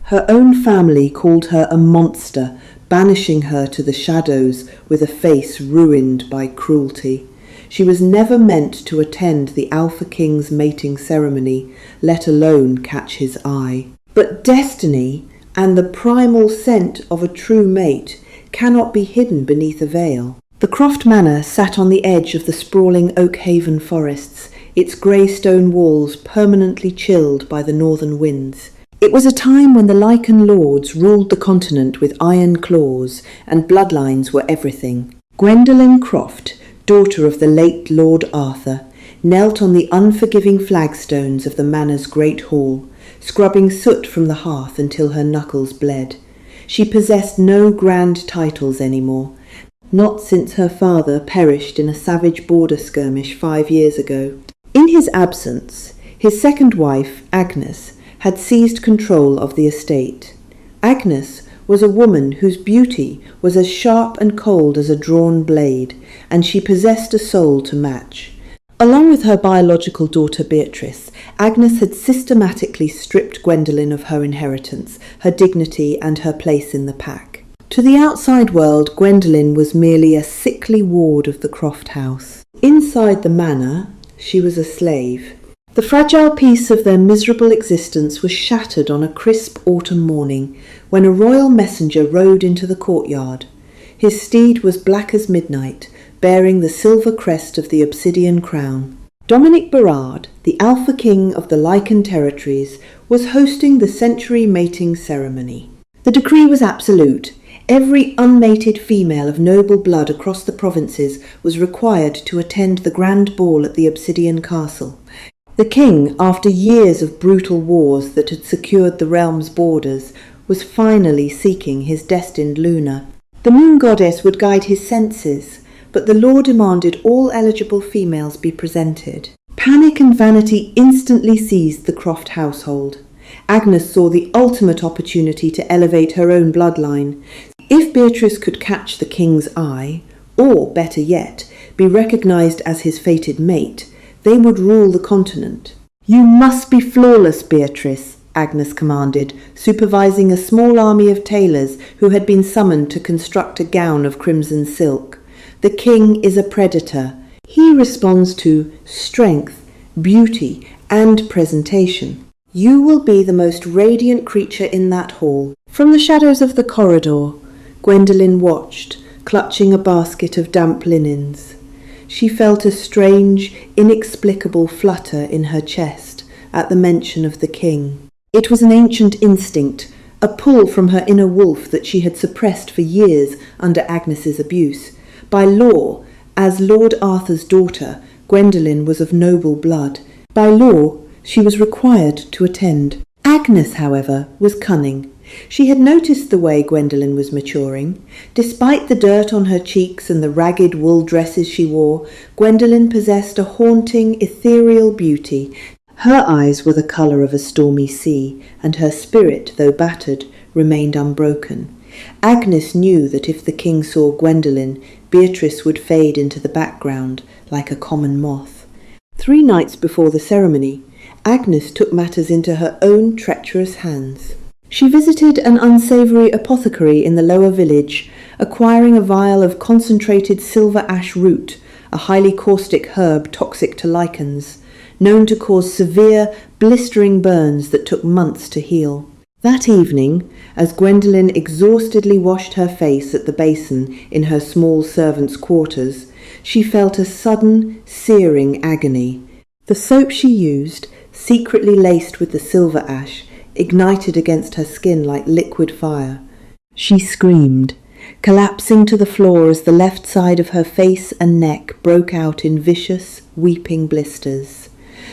Her own family called her a monster, banishing her to the shadows with a face ruined by cruelty. She was never meant to attend the Alpha King's mating ceremony, let alone catch his eye. But destiny and the primal scent of a true mate cannot be hidden beneath a veil. The Croft Manor sat on the edge of the sprawling Oakhaven forests, its grey stone walls permanently chilled by the northern winds. It was a time when the Lycan lords ruled the continent with iron claws, and bloodlines were everything. Gwendolen Croft, daughter of the late Lord Arthur, knelt on the unforgiving flagstones of the manor's great hall, scrubbing soot from the hearth until her knuckles bled. She possessed no grand titles anymore, not since her father perished in a savage border skirmish 5 years ago. In his absence, his second wife, Agnes, had seized control of the estate. Agnes was a woman whose beauty was as sharp and cold as a drawn blade, and she possessed a soul to match. Along with her biological daughter Beatrice, Agnes had systematically stripped Gwendolen of her inheritance, her dignity, and her place in the pack. To the outside world, Gwendolen was merely a sickly ward of the Croft house. Inside the manor, she was a slave. The fragile peace of their miserable existence was shattered on a crisp autumn morning when a royal messenger rode into the courtyard. His steed was black as midnight, bearing the silver crest of the obsidian crown. Dominic Berard, the Alpha King of the Lycan territories, was hosting the century mating ceremony. The decree was absolute. Every unmated female of noble blood across the provinces was required to attend the grand ball at the obsidian castle. The king, after years of brutal wars that had secured the realm's borders, was finally seeking his destined Luna. The moon goddess would guide his senses, but the law demanded all eligible females be presented. Panic and vanity instantly seized the Croft household. Agnes saw the ultimate opportunity to elevate her own bloodline. If Beatrice could catch the king's eye, or, better yet, be recognised as his fated mate, they would rule the continent. "You must be flawless, Beatrice," Agnes commanded, supervising a small army of tailors who had been summoned to construct a gown of crimson silk. "The king is a predator. He responds to strength, beauty, and presentation. You will be the most radiant creature in that hall." From the shadows of the corridor, Gwendolen watched, clutching a basket of damp linens. She felt a strange, inexplicable flutter in her chest at the mention of the king. It was an ancient instinct, a pull from her inner wolf that she had suppressed for years under Agnes's abuse. By law, as Lord Arthur's daughter, Gwendolen was of noble blood. By law, she was required to attend. Agnes, however, was cunning. She had noticed the way Gwendolen was maturing. Despite the dirt on her cheeks and the ragged wool dresses she wore, Gwendolen possessed a haunting, ethereal beauty. Her eyes were the colour of a stormy sea, and her spirit, though battered, remained unbroken. Agnes knew that if the king saw Gwendolen, Beatrice would fade into the background like a common moth. 3 nights before the ceremony, Agnes took matters into her own treacherous hands. She visited an unsavoury apothecary in the lower village, acquiring a vial of concentrated silver ash root, a highly caustic herb toxic to lichens, known to cause severe, blistering burns that took months to heal. That evening, as Gwendolen exhaustedly washed her face at the basin in her small servants' quarters, she felt a sudden, searing agony. The soap she used, secretly laced with the silver ash, ignited against her skin like liquid fire. She screamed, collapsing to the floor as the left side of her face and neck broke out in vicious, weeping blisters.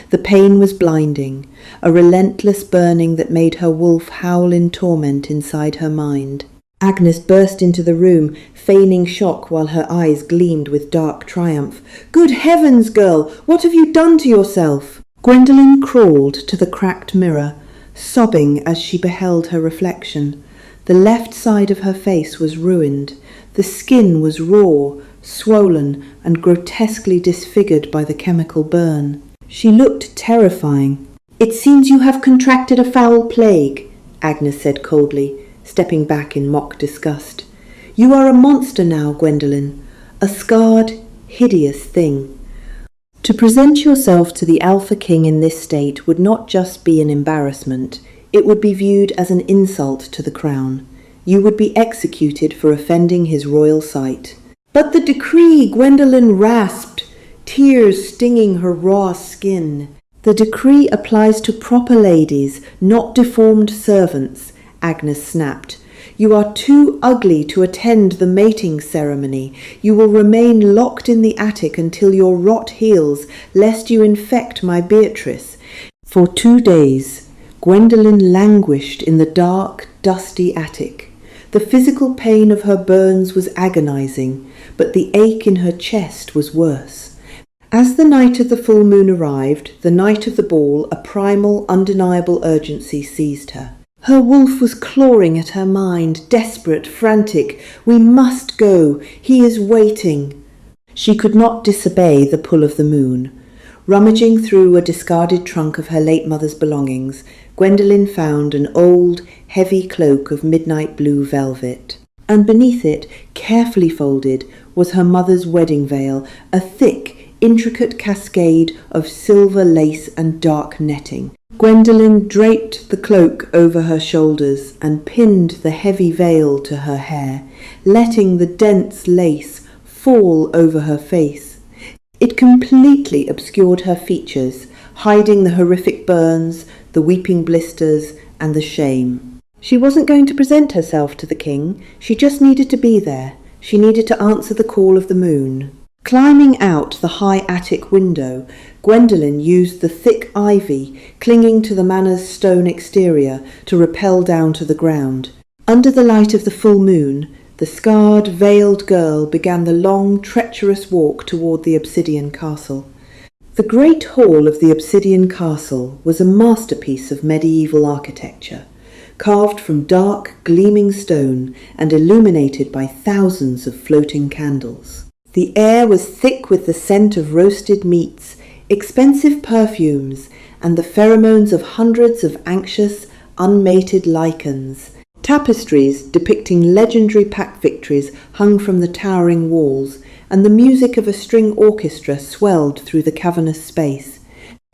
The pain was blinding, a relentless burning that made her wolf howl in torment inside her mind. Agnes burst into the room, feigning shock while her eyes gleamed with dark triumph. "Good heavens, girl! What have you done to yourself?" Gwendolen crawled to the cracked mirror, sobbing as she beheld her reflection. The left side of her face was ruined. The skin was raw, swollen, and grotesquely disfigured by the chemical burn. She looked terrifying. "It seems you have contracted a foul plague," Agnes said coldly, stepping back in mock disgust. "You are a monster now, Gwendolen, a scarred, hideous thing. To present yourself to the Alpha King in this state would not just be an embarrassment, it would be viewed as an insult to the crown. You would be executed for offending his royal sight." "But the decree!" Gwendolen rasped, tears stinging her raw skin. "The decree applies to proper ladies, not deformed servants," Agnes snapped. "You are too ugly to attend the mating ceremony. You will remain locked in the attic until your rot heals, lest you infect my Beatrice." For 2 days, Gwendolen languished in the dark, dusty attic. The physical pain of her burns was agonizing, but the ache in her chest was worse. As the night of the full moon arrived, the night of the ball, a primal, undeniable urgency seized her. Her wolf was clawing at her mind, desperate, frantic. "We must go. He is waiting." She could not disobey the pull of the moon. Rummaging through a discarded trunk of her late mother's belongings, Gwendolen found an old, heavy cloak of midnight blue velvet. And beneath it, carefully folded, was her mother's wedding veil, a thick, intricate cascade of silver lace and dark netting. Gwendolen draped the cloak over her shoulders and pinned the heavy veil to her hair, letting the dense lace fall over her face. It completely obscured her features, hiding the horrific burns, the weeping blisters, and the shame. She wasn't going to present herself to the king. She just needed to be there. She needed to answer the call of the moon. Climbing out the high attic window, Gwendolen used the thick ivy clinging to the manor's stone exterior to rappel down to the ground. Under the light of the full moon, the scarred, veiled girl began the long, treacherous walk toward the obsidian castle. The great hall of the obsidian castle was a masterpiece of medieval architecture, carved from dark, gleaming stone and illuminated by thousands of floating candles. The air was thick with the scent of roasted meats, expensive perfumes, and the pheromones of hundreds of anxious, unmated lichens. Tapestries depicting legendary pack victories hung from the towering walls, and the music of a string orchestra swelled through the cavernous space.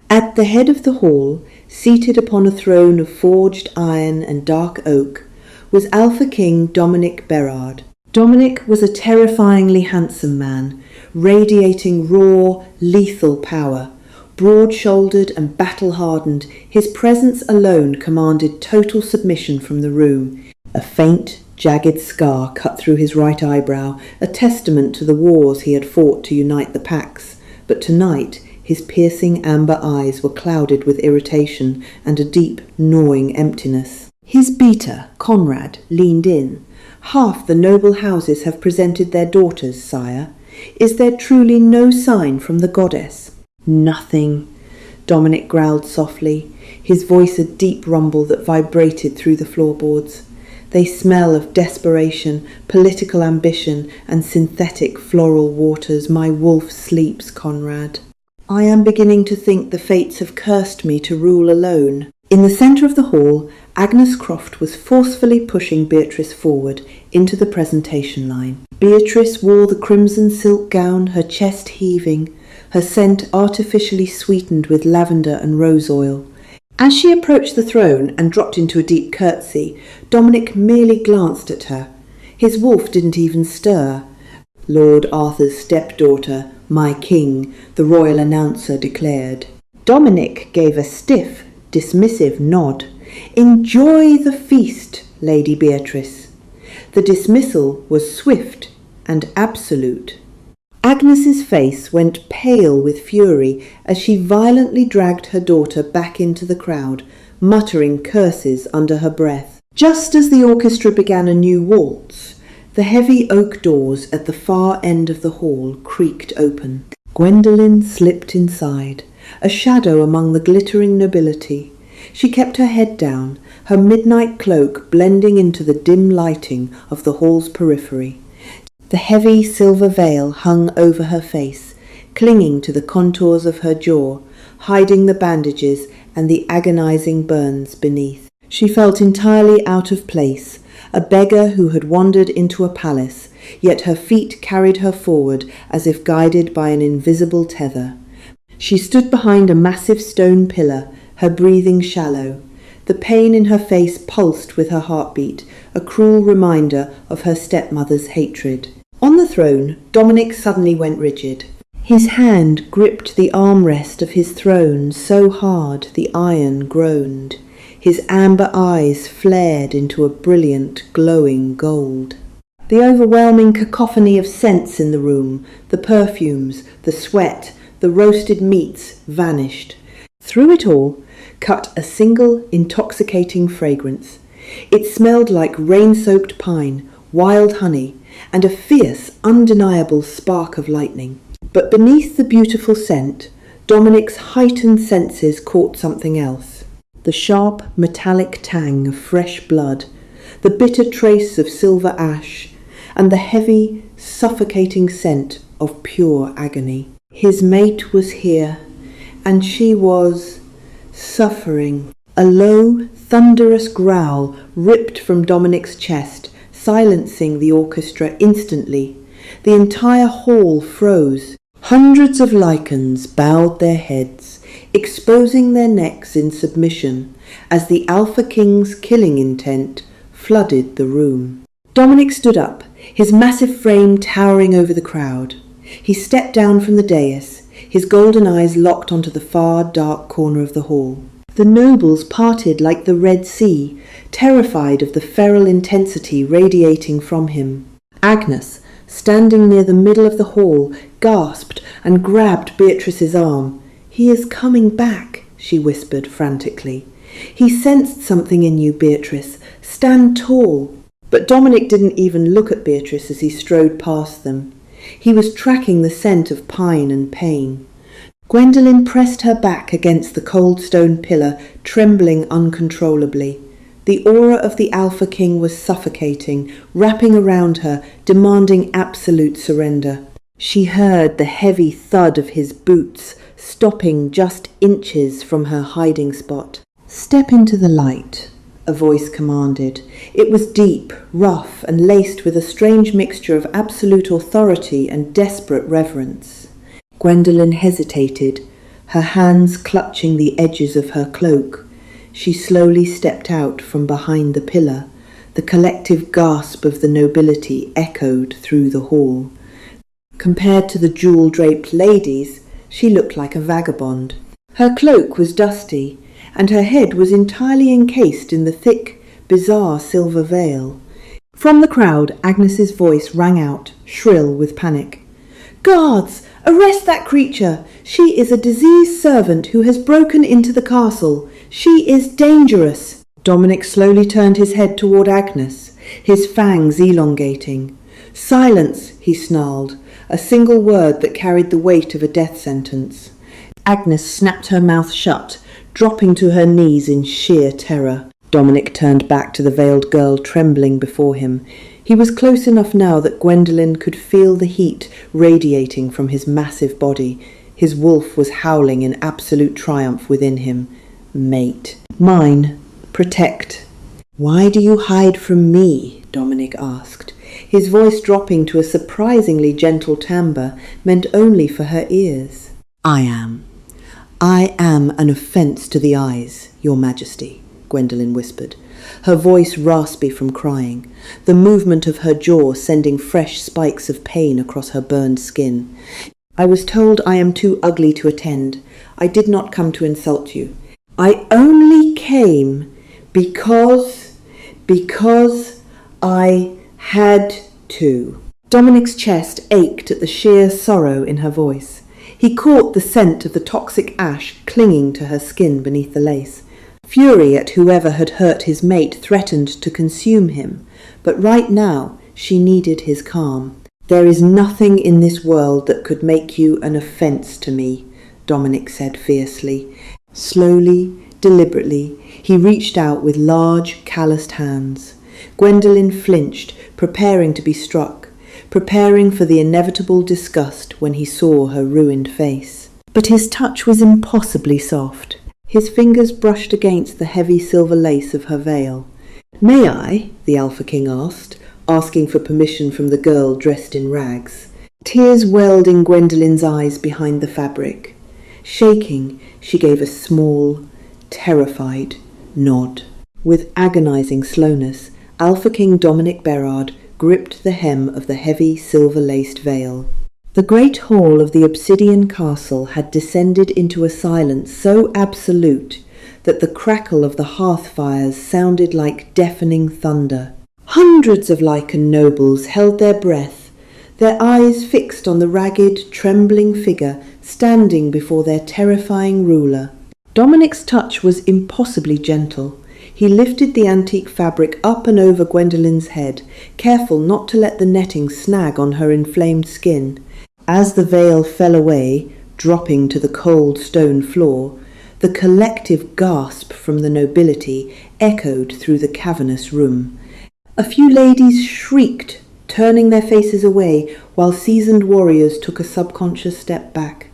At the head of the hall, seated upon a throne of forged iron and dark oak, was Alpha King Dominic Berard. Dominic was a terrifyingly handsome man, radiating raw, lethal power. Broad-shouldered and battle-hardened, his presence alone commanded total submission from the room. A faint, jagged scar cut through his right eyebrow, a testament to the wars he had fought to unite the packs. But tonight, his piercing amber eyes were clouded with irritation and a deep, gnawing emptiness. His beater, Conrad, leaned in. "Half the noble houses have presented their daughters, sire. Is there truly no sign from the goddess?" "Nothing," Dominic growled softly, his voice a deep rumble that vibrated through the floorboards. "They smell of desperation, political ambition, and synthetic floral waters. My wolf sleeps, Conrad. I am beginning to think the fates have cursed me to rule alone." In the centre of the hall, Agnes Croft was forcefully pushing Beatrice forward into the presentation line. Beatrice wore the crimson silk gown, her chest heaving, her scent artificially sweetened with lavender and rose oil. As she approached the throne and dropped into a deep curtsy, Dominic merely glanced at her. His wolf didn't even stir. "Lord Arthur's stepdaughter, my king," the royal announcer declared. Dominic gave a stiff, dismissive nod. "Enjoy the feast, Lady Beatrice." The dismissal was swift and absolute. Agnes's face went pale with fury as she violently dragged her daughter back into the crowd, muttering curses under her breath. Just as the orchestra began a new waltz, the heavy oak doors at the far end of the hall creaked open. Gwendolen slipped inside, a shadow among the glittering nobility. She kept her head down, her midnight cloak blending into the dim lighting of the hall's periphery. The heavy silver veil hung over her face, clinging to the contours of her jaw, hiding the bandages and the agonizing burns beneath. She felt entirely out of place, a beggar who had wandered into a palace, yet her feet carried her forward as if guided by an invisible tether. She stood behind a massive stone pillar, her breathing shallow. The pain in her face pulsed with her heartbeat, a cruel reminder of her stepmother's hatred. On the throne, Dominic suddenly went rigid. His hand gripped the armrest of his throne so hard the iron groaned. His amber eyes flared into a brilliant, glowing gold. The overwhelming cacophony of scents in the room, the perfumes, the sweat, the roasted meats, vanished. Through it all, cut a single intoxicating fragrance. It smelled like rain-soaked pine, wild honey, and a fierce, undeniable spark of lightning. But beneath the beautiful scent, Dominic's heightened senses caught something else. The sharp, metallic tang of fresh blood, the bitter trace of silver ash, and the heavy, suffocating scent of pure agony. His mate was here, and she was suffering. A low, thunderous growl ripped from Dominic's chest, silencing the orchestra instantly. The entire hall froze. Hundreds of lichens bowed their heads, exposing their necks in submission, as the Alpha King's killing intent flooded the room. Dominic stood up, his massive frame towering over the crowd. He stepped down from the dais, his golden eyes locked onto the far, dark corner of the hall. The nobles parted like the Red Sea, terrified of the feral intensity radiating from him. Agnes, standing near the middle of the hall, gasped and grabbed Beatrice's arm. "He is coming back," she whispered frantically. "He sensed something in you, Beatrice. Stand tall." But Dominic didn't even look at Beatrice as he strode past them. He was tracking the scent of pine and pain. Gwendolen pressed her back against the cold stone pillar, trembling uncontrollably. The aura of the Alpha King was suffocating, wrapping around her, demanding absolute surrender. She heard the heavy thud of his boots, stopping just inches from her hiding spot. "Step into the light," a voice commanded. It was deep, rough, and laced with a strange mixture of absolute authority and desperate reverence. Gwendolen hesitated, her hands clutching the edges of her cloak. She slowly stepped out from behind the pillar. The collective gasp of the nobility echoed through the hall. Compared to the jewel-draped ladies, she looked like a vagabond. Her cloak was dusty, and her head was entirely encased in the thick, bizarre silver veil. From the crowd, Agnes's voice rang out, shrill with panic. "Guards! Arrest that creature! She is a diseased servant who has broken into the castle. She is dangerous!" Dominic slowly turned his head toward Agnes, his fangs elongating. "Silence!" he snarled, a single word that carried the weight of a death sentence. Agnes snapped her mouth shut, dropping to her knees in sheer terror. Dominic turned back to the veiled girl trembling before him. He was close enough now that Gwendolen could feel the heat radiating from his massive body. His wolf was howling in absolute triumph within him. "Mate. Mine. Protect." "Why do you hide from me?" Dominic asked. His voice dropping to a surprisingly gentle timbre meant only for her ears. "I am an offence to the eyes, Your Majesty," Gwendolen whispered, her voice raspy from crying, the movement of her jaw sending fresh spikes of pain across her burned skin. "I was told I am too ugly to attend. I did not come to insult you. I only came because I had to." Dominic's chest ached at the sheer sorrow in her voice. He caught the scent of the toxic ash clinging to her skin beneath the lace. Fury at whoever had hurt his mate threatened to consume him, but right now she needed his calm. "There is nothing in this world that could make you an offence to me," Dominic said fiercely. Slowly, deliberately, he reached out with large, calloused hands. Gwendolen flinched, preparing to be struck, preparing for the inevitable disgust when he saw her ruined face. But his touch was impossibly soft. His fingers brushed against the heavy silver lace of her veil. "May I?" the Alpha King asked, asking for permission from the girl dressed in rags. Tears welled in Gwendolyn's eyes behind the fabric. Shaking, she gave a small, terrified nod. With agonizing slowness, Alpha King Dominic Berard gripped the hem of the heavy silver-laced veil. The great hall of the obsidian castle had descended into a silence so absolute that the crackle of the hearth fires sounded like deafening thunder. Hundreds of Lycan nobles held their breath, their eyes fixed on the ragged, trembling figure standing before their terrifying ruler. Dominic's touch was impossibly gentle. He lifted the antique fabric up and over Gwendolyn's head, careful not to let the netting snag on her inflamed skin. As the veil fell away, dropping to the cold stone floor, the collective gasp from the nobility echoed through the cavernous room. A few ladies shrieked, turning their faces away, while seasoned warriors took a subconscious step back.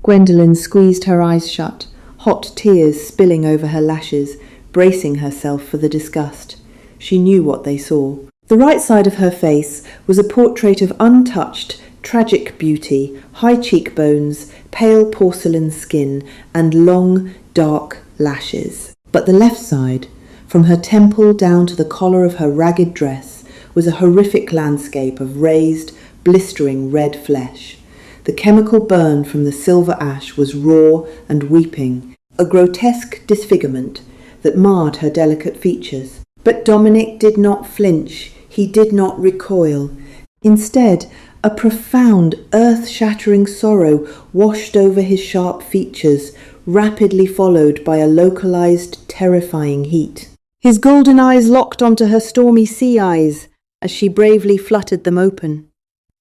Gwendolyn squeezed her eyes shut, hot tears spilling over her lashes, bracing herself for the disgust. She knew what they saw. The right side of her face was a portrait of untouched, tragic beauty, high cheekbones, pale porcelain skin, and long, dark lashes. But the left side, from her temple down to the collar of her ragged dress, was a horrific landscape of raised, blistering red flesh. The chemical burn from the silver ash was raw and weeping, a grotesque disfigurement that marred her delicate features. But Dominic did not flinch. He did not recoil. Instead, a profound, earth-shattering sorrow washed over his sharp features, rapidly followed by a localized, terrifying heat. His golden eyes locked onto her stormy sea eyes as she bravely fluttered them open.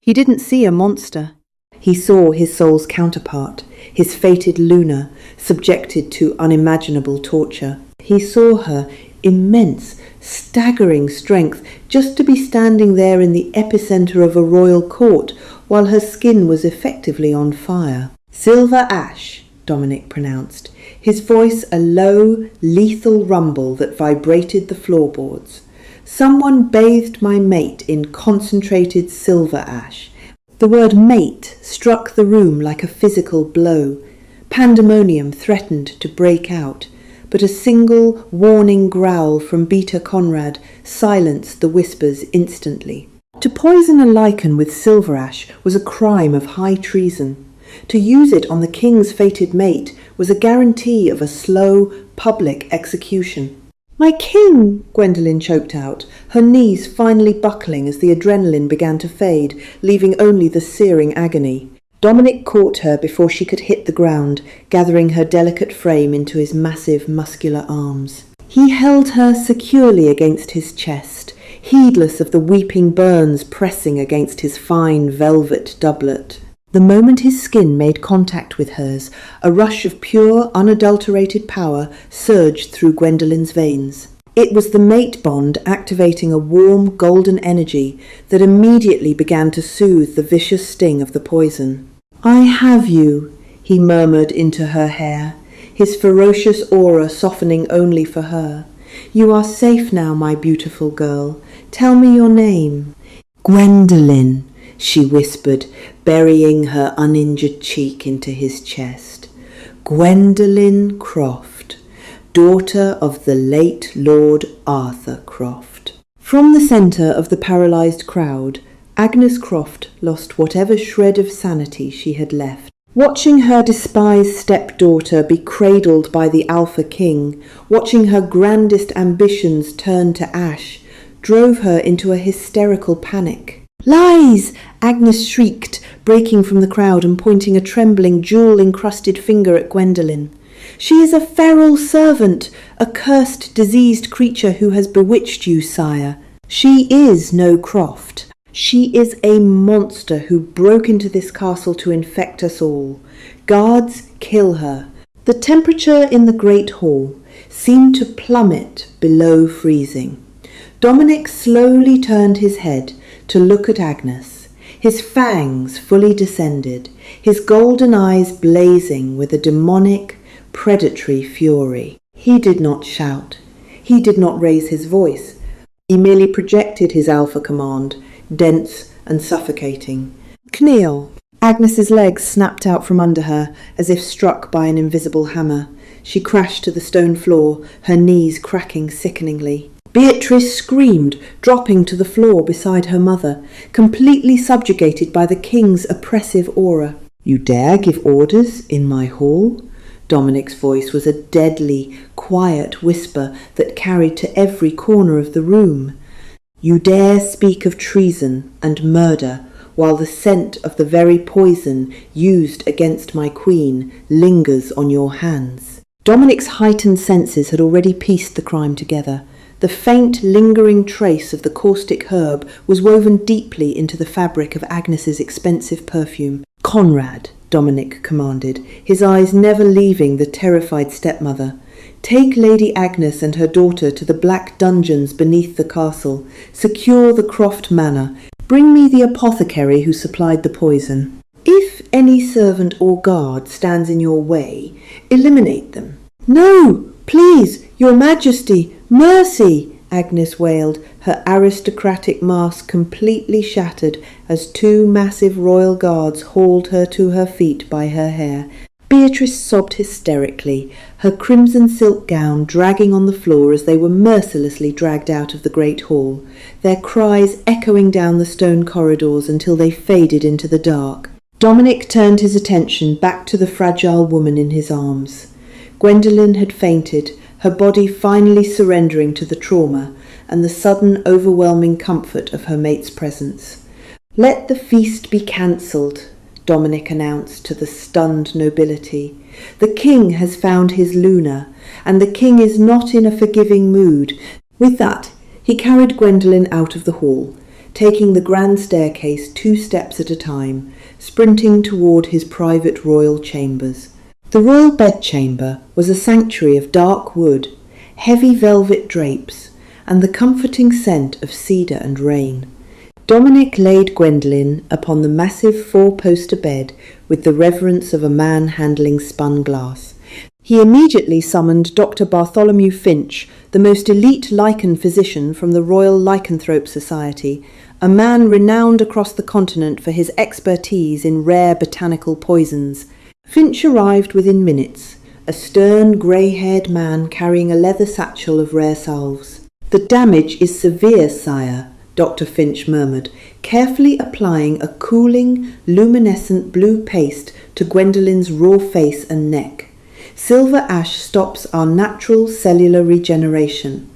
He didn't see a monster. He saw his soul's counterpart, his fated Luna, subjected to unimaginable torture. He saw her immense, staggering strength just to be standing there in the epicenter of a royal court while her skin was effectively on fire. "Silver ash," Dominic pronounced, his voice a low, lethal rumble that vibrated the floorboards. "Someone bathed my mate in concentrated silver ash." The word mate struck the room like a physical blow. Pandemonium threatened to break out, but a single warning growl from Beta Conrad silenced the whispers instantly. To poison a lichen with silver ash was a crime of high treason. To use it on the king's fated mate was a guarantee of a slow, public execution. "My king!" Gwendolyn choked out, her knees finally buckling as the adrenaline began to fade, leaving only the searing agony. Dominic caught her before she could hit the ground, gathering her delicate frame into his massive, muscular arms. He held her securely against his chest, heedless of the weeping burns pressing against his fine velvet doublet. The moment his skin made contact with hers, a rush of pure, unadulterated power surged through Gwendolyn's veins. It was the mate bond activating a warm, golden energy that immediately began to soothe the vicious sting of the poison. "I have you," he murmured into her hair, his ferocious aura softening only for her. "You are safe now, my beautiful girl. Tell me your name." "Gwendolyn," she whispered, burying her uninjured cheek into his chest. "Gwendolyn Croft, daughter of the late Lord Arthur Croft." From the centre of the paralysed crowd, Agnes Croft lost whatever shred of sanity she had left. Watching her despised stepdaughter be cradled by the Alpha King, watching her grandest ambitions turn to ash, drove her into a hysterical panic. "Lies!" Agnes shrieked, breaking from the crowd and pointing a trembling, jewel-encrusted finger at Gwendolyn. "She is a feral servant, a cursed, diseased creature who has bewitched you, sire. She is no Croft. She is a monster who broke into this castle to infect us all. Guards, kill her." The temperature in the great hall seemed to plummet below freezing. Dominic slowly turned his head to look at Agnes, his fangs fully descended, his golden eyes blazing with a demonic, predatory fury. He did not shout. He did not raise his voice. He merely projected his alpha command, dense and suffocating. "Kneel!" Agnes's legs snapped out from under her, as if struck by an invisible hammer. She crashed to the stone floor, her knees cracking sickeningly. Beatrice screamed, dropping to the floor beside her mother, completely subjugated by the king's oppressive aura. "You dare give orders in my hall?" Dominic's voice was a deadly, quiet whisper that carried to every corner of the room. "You dare speak of treason and murder, while the scent of the very poison used against my queen lingers on your hands." Dominic's heightened senses had already pieced the crime together. The faint, lingering trace of the caustic herb was woven deeply into the fabric of Agnes's expensive perfume. "Conrad," Dominic commanded, his eyes never leaving the terrified stepmother. "Take Lady Agnes and her daughter to the black dungeons beneath the castle. Secure the Croft Manor. Bring me the apothecary who supplied the poison. If any servant or guard stands in your way, eliminate them." "No, please, your Majesty, mercy!" Agnes wailed, her aristocratic mask completely shattered as two massive royal guards hauled her to her feet by her hair. Beatrice sobbed hysterically, her crimson silk gown dragging on the floor as they were mercilessly dragged out of the great hall, their cries echoing down the stone corridors until they faded into the dark. Dominic turned his attention back to the fragile woman in his arms. Gwendolen had fainted, her body finally surrendering to the trauma and the sudden overwhelming comfort of her mate's presence. "Let the feast be cancelled," Dominic announced to the stunned nobility. "The king has found his Luna, and the king is not in a forgiving mood." With that, he carried Gwendolen out of the hall, taking the grand staircase 2 steps at a time, sprinting toward his private royal chambers. The royal bedchamber was a sanctuary of dark wood, heavy velvet drapes, and the comforting scent of cedar and rain. Dominic laid Gwendolen upon the massive 4-poster bed with the reverence of a man handling spun glass. He immediately summoned Dr. Bartholomew Finch, the most elite lichen physician from the Royal Lycanthrope Society, a man renowned across the continent for his expertise in rare botanical poisons. Finch arrived within minutes, a stern, grey-haired man carrying a leather satchel of rare salves. "The damage is severe, sire," Dr. Finch murmured, carefully applying a cooling, luminescent blue paste to Gwendolen's raw face and neck. "Silver ash stops our natural cellular regeneration.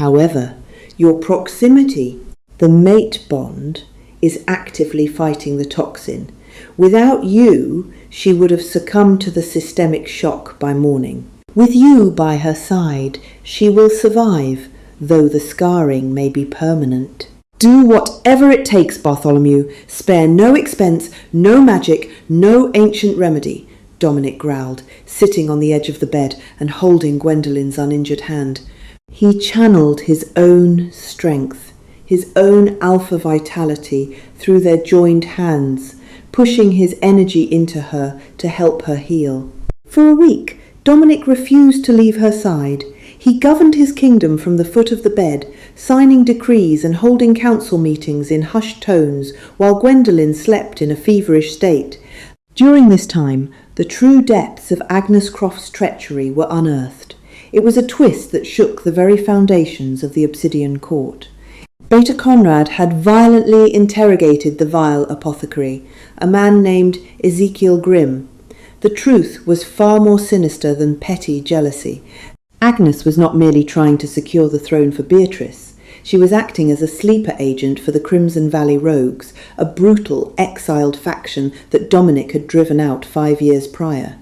However, your proximity, the mate bond, is actively fighting the toxin. Without you, she would have succumbed to the systemic shock by morning. With you by her side, she will survive, though the scarring may be permanent." "Do whatever it takes, Bartholomew. Spare no expense, no magic, no ancient remedy," Dominic growled, sitting on the edge of the bed and holding Gwendolen's uninjured hand. He channeled his own strength, his own alpha vitality through their joined hands, pushing his energy into her to help her heal. For a week, Dominic refused to leave her side. He governed his kingdom from the foot of the bed, signing decrees and holding council meetings in hushed tones while Gwendolen slept in a feverish state. During this time, the true depths of Agnes Croft's treachery were unearthed. It was a twist that shook the very foundations of the Obsidian Court. Beta Conrad had violently interrogated the vile apothecary, a man named Ezekiel Grimm. The truth was far more sinister than petty jealousy. Agnes was not merely trying to secure the throne for Beatrice. She was acting as a sleeper agent for the Crimson Valley Rogues, a brutal, exiled faction that Dominic had driven out 5 years prior.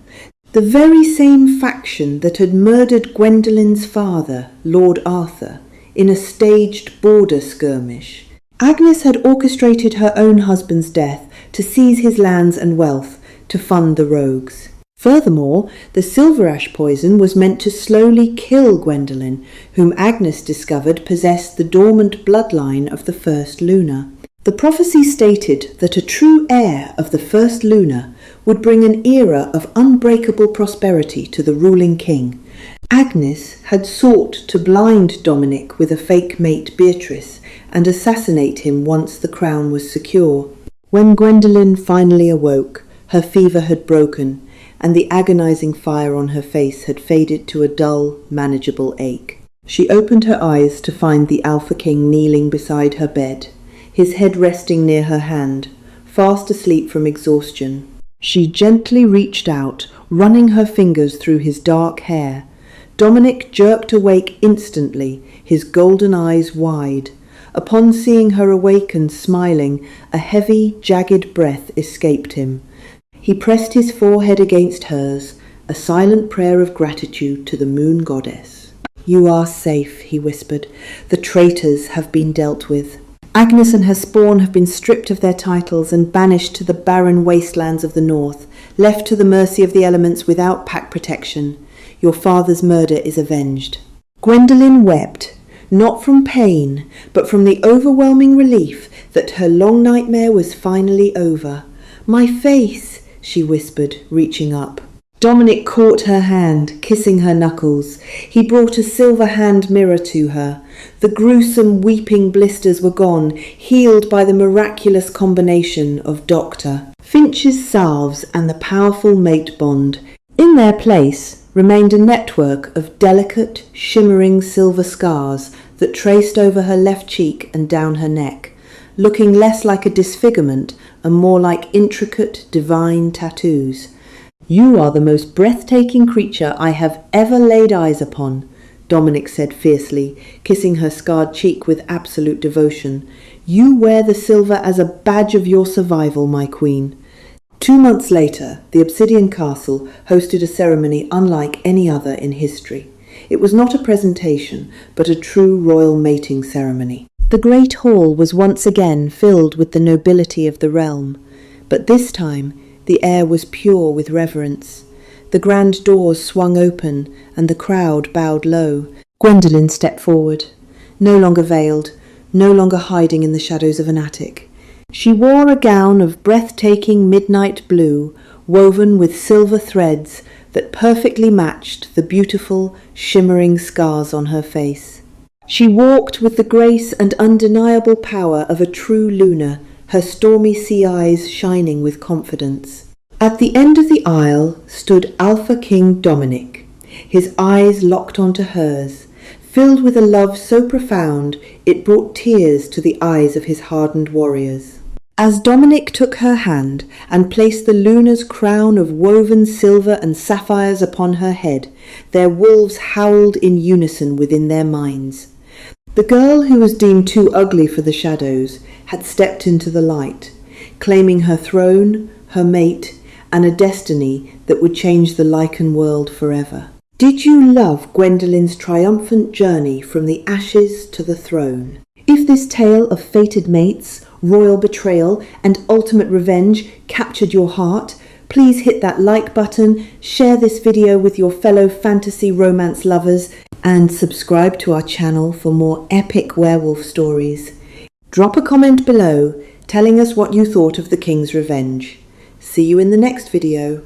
The very same faction that had murdered Gwendolen's father, Lord Arthur, in a staged border skirmish. Agnes had orchestrated her own husband's death to seize his lands and wealth to fund the rogues. Furthermore, the silver ash poison was meant to slowly kill Gwendolen, whom Agnes discovered possessed the dormant bloodline of the first Luna. The prophecy stated that a true heir of the first Luna would bring an era of unbreakable prosperity to the ruling king. Agnes had sought to blind Dominic with a fake mate Beatrice and assassinate him once the crown was secure. When Gwendolen finally awoke, her fever had broken, and the agonizing fire on her face had faded to a dull, manageable ache. She opened her eyes to find the Alpha King kneeling beside her bed, his head resting near her hand, fast asleep from exhaustion. She gently reached out, running her fingers through his dark hair. Dominic jerked awake instantly, his golden eyes wide. Upon seeing her awaken smiling, a heavy, jagged breath escaped him. He pressed his forehead against hers, a silent prayer of gratitude to the moon goddess. "You are safe," he whispered. "The traitors have been dealt with. Agnes and her spawn have been stripped of their titles and banished to the barren wastelands of the north, left to the mercy of the elements without pack protection. Your father's murder is avenged." Gwendolen wept, not from pain, but from the overwhelming relief that her long nightmare was finally over. "My face," she whispered, reaching up. Dominic caught her hand, kissing her knuckles. He brought a silver hand mirror to her. The gruesome weeping blisters were gone, healed by the miraculous combination of Dr. Finch's salves and the powerful mate bond. In their place remained a network of delicate, shimmering silver scars that traced over her left cheek and down her neck, looking less like a disfigurement and more like intricate, divine tattoos. "You are the most breathtaking creature I have ever laid eyes upon," Dominic said fiercely, kissing her scarred cheek with absolute devotion. "You wear the silver as a badge of your survival, my queen." 2 months later, the Obsidian Castle hosted a ceremony unlike any other in history. It was not a presentation, but a true royal mating ceremony. The great hall was once again filled with the nobility of the realm, but this time the air was pure with reverence. The grand doors swung open, and the crowd bowed low. Gwendolen stepped forward, no longer veiled, no longer hiding in the shadows of an attic. She wore a gown of breathtaking midnight blue, woven with silver threads that perfectly matched the beautiful, shimmering scars on her face. She walked with the grace and undeniable power of a true Luna, her stormy sea eyes shining with confidence. At the end of the aisle stood Alpha King Dominic, his eyes locked onto hers, filled with a love so profound it brought tears to the eyes of his hardened warriors. As Dominic took her hand and placed the Luna's crown of woven silver and sapphires upon her head, their wolves howled in unison within their minds. The girl who was deemed too ugly for the shadows had stepped into the light, claiming her throne, her mate, and a destiny that would change the Lycan world forever. Did you love Gwendolen's triumphant journey from the ashes to the throne? If this tale of fated mates, royal betrayal, and ultimate revenge captured your heart, please hit that like button, share this video with your fellow fantasy romance lovers, and subscribe to our channel for more epic werewolf stories. Drop a comment below telling us what you thought of The King's Revenge. See you in the next video.